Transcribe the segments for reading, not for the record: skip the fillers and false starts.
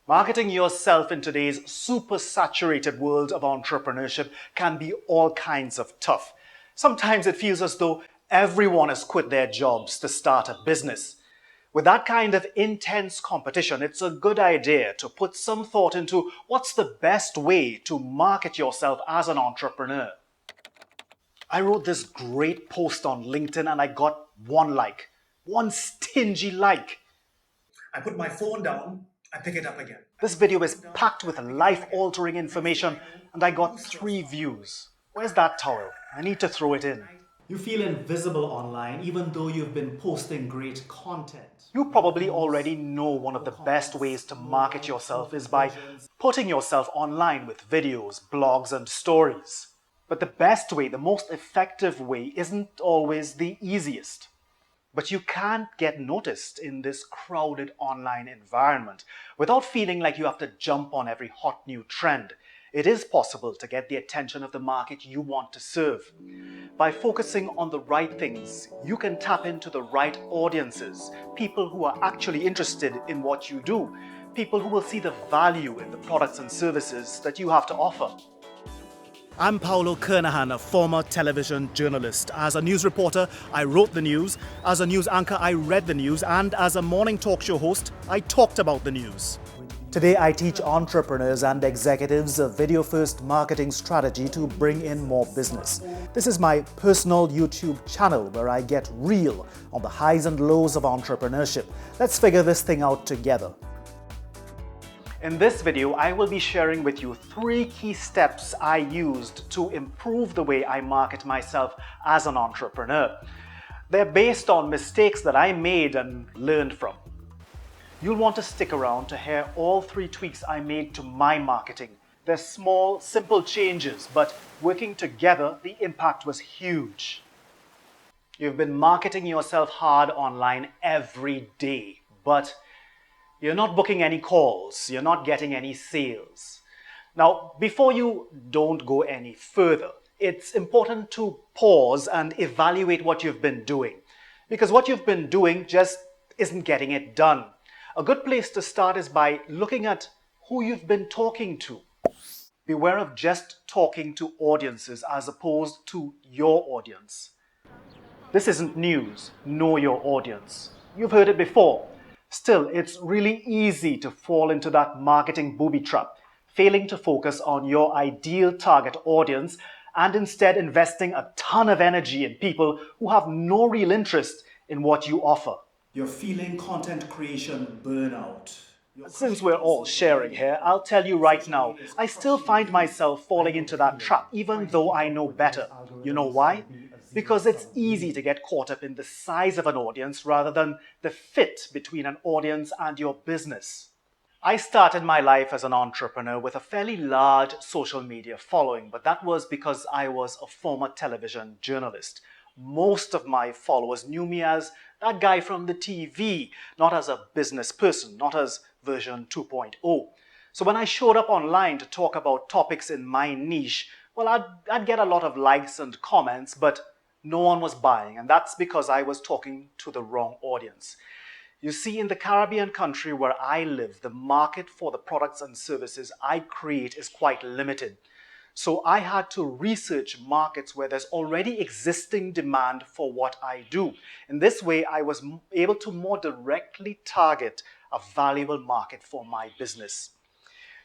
Marketing yourself in today's super saturated world of entrepreneurship can be all kinds of tough. Sometimes it feels as though everyone has quit their jobs to start a business. With that kind of intense competition, it's a good idea to put some thought into what's the best way to market yourself as an entrepreneur. I wrote this great post on LinkedIn and I got one stingy like. I put my phone down, I pick it up again. This video is packed with life-altering information and I got 3 views. Where's that towel? I need to throw it in. You feel invisible online even though you've been posting great content. You probably already know one of the best ways to market yourself is by putting yourself online with videos, blogs, and stories. But the best way, the most effective way, isn't always the easiest. But you can't get noticed in this crowded online environment without feeling like you have to jump on every hot new trend. It is possible to get the attention of the market you want to serve. By focusing on the right things, you can tap into the right audiences, people who are actually interested in what you do, people who will see the value in the products and services that you have to offer. I'm Paolo Kernahan, a former television journalist. As a news reporter, I wrote the news. As a news anchor, I read the news. And as a morning talk show host, I talked about the news. Today, I teach entrepreneurs and executives a video-first marketing strategy to bring in more business. This is my personal YouTube channel where I get real on the highs and lows of entrepreneurship. Let's figure this thing out together. In this video, I will be sharing with you 3 key steps I used to improve the way I market myself as an entrepreneur. They're based on mistakes that I made and learned from. You'll want to stick around to hear all 3 tweaks I made to my marketing. They're small, simple changes, but working together, the impact was huge. You've been marketing yourself hard online every day, but you're not booking any calls, you're not getting any sales. Now, before you don't go any further, it's important to pause and evaluate what you've been doing. Because what you've been doing just isn't getting it done. A good place to start is by looking at who you've been talking to. Beware of just talking to audiences as opposed to your audience. This isn't news. Know your audience. You've heard it before. Still, it's really easy to fall into that marketing booby trap, failing to focus on your ideal target audience and instead investing a ton of energy in people who have no real interest in what you offer. You're feeling content creation burnout. Since we're all sharing here, I'll tell you right now, I still find myself falling into that trap even though I know better. You know why? Because it's easy to get caught up in the size of an audience rather than the fit between an audience and your business. I started my life as an entrepreneur with a fairly large social media following, but that was because I was a former television journalist. Most of my followers knew me as that guy from the TV, not as a business person, not as version 2.0. So when I showed up online to talk about topics in my niche, well, I'd get a lot of likes and comments, but no one was buying, and that's because I was talking to the wrong audience. You see, in the Caribbean country where I live, the market for the products and services I create is quite limited. So I had to research markets where there's already existing demand for what I do. In this way, I was able to more directly target a valuable market for my business.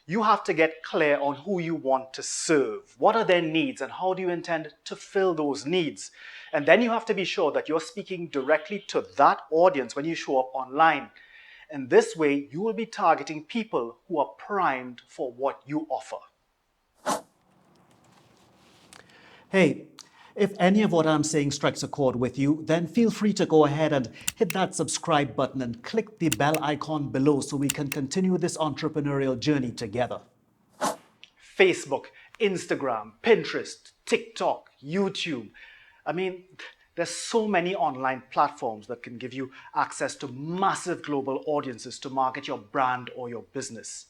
You have to get clear on who you want to serve. What are their needs and how do you intend to fill those needs? And then you have to be sure that you're speaking directly to that audience when you show up online. And this way, you will be targeting people who are primed for what you offer. Hey, if any of what I'm saying strikes a chord with you, then feel free to go ahead and hit that subscribe button and click the bell icon below so we can continue this entrepreneurial journey together. Facebook, Instagram, Pinterest, TikTok, YouTube. I mean, there's so many online platforms that can give you access to massive global audiences to market your brand or your business.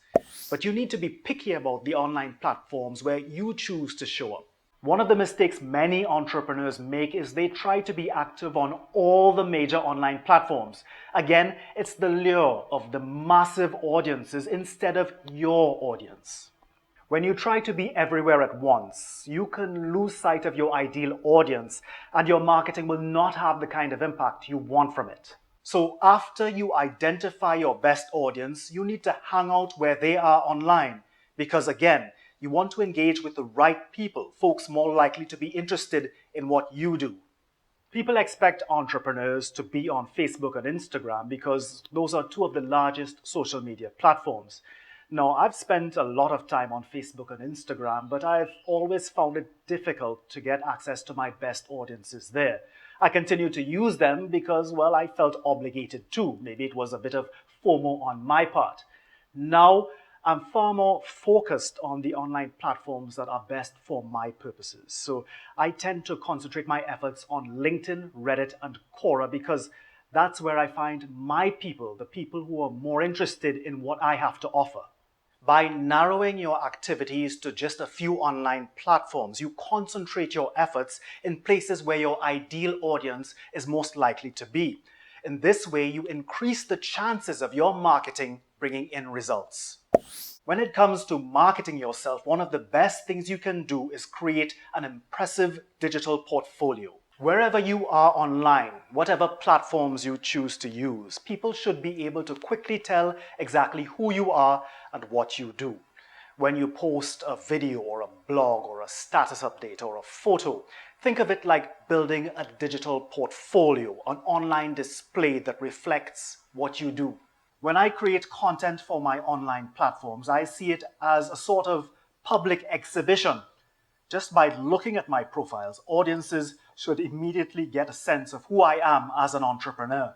But you need to be picky about the online platforms where you choose to show up. One of the mistakes many entrepreneurs make is they try to be active on all the major online platforms. Again, it's the lure of the massive audiences instead of your audience. When you try to be everywhere at once, you can lose sight of your ideal audience and your marketing will not have the kind of impact you want from it. So after you identify your best audience, you need to hang out where they are online because again, you want to engage with the right people, folks more likely to be interested in what you do. People expect entrepreneurs to be on Facebook and Instagram because those are two of the largest social media platforms. Now, I've spent a lot of time on Facebook and Instagram, but I've always found it difficult to get access to my best audiences there. I continue to use them because, well, I felt obligated to. Maybe it was a bit of FOMO on my part. Now, I'm far more focused on the online platforms that are best for my purposes. So I tend to concentrate my efforts on LinkedIn, Reddit, and Quora because that's where I find my people, the people who are more interested in what I have to offer. By narrowing your activities to just a few online platforms, you concentrate your efforts in places where your ideal audience is most likely to be. In this way, you increase the chances of your marketing bringing in results. When it comes to marketing yourself, one of the best things you can do is create an impressive digital portfolio. Wherever you are online, whatever platforms you choose to use, people should be able to quickly tell exactly who you are and what you do. When you post a video or a blog or a status update or a photo, think of it like building a digital portfolio, an online display that reflects what you do. When I create content for my online platforms, I see it as a sort of public exhibition. Just by looking at my profiles, audiences should immediately get a sense of who I am as an entrepreneur.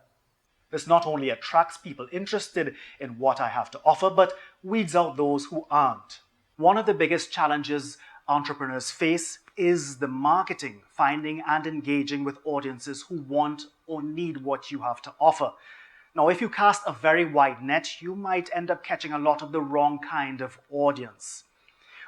This not only attracts people interested in what I have to offer, but weeds out those who aren't. One of the biggest challenges entrepreneurs face is the marketing, finding and engaging with audiences who want or need what you have to offer. Now, if you cast a very wide net, you might end up catching a lot of the wrong kind of audience.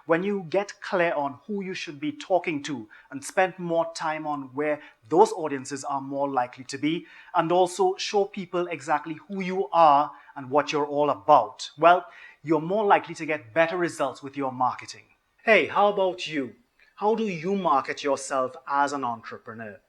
When you get clear on who you should be talking to and spend more time on where those audiences are more likely to be, and also show people exactly who you are and what you're all about, well, you're more likely to get better results with your marketing. Hey, how about you? How do you market yourself as an entrepreneur?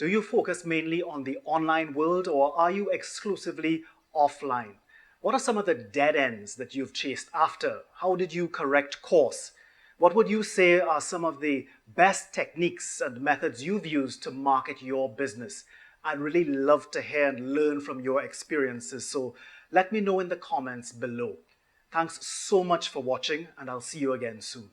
Do you focus mainly on the online world or are you exclusively offline? What are some of the dead ends that you've chased after? How did you correct course? What would you say are some of the best techniques and methods you've used to market your business? I'd really love to hear and learn from your experiences, so let me know in the comments below. Thanks so much for watching, and I'll see you again soon.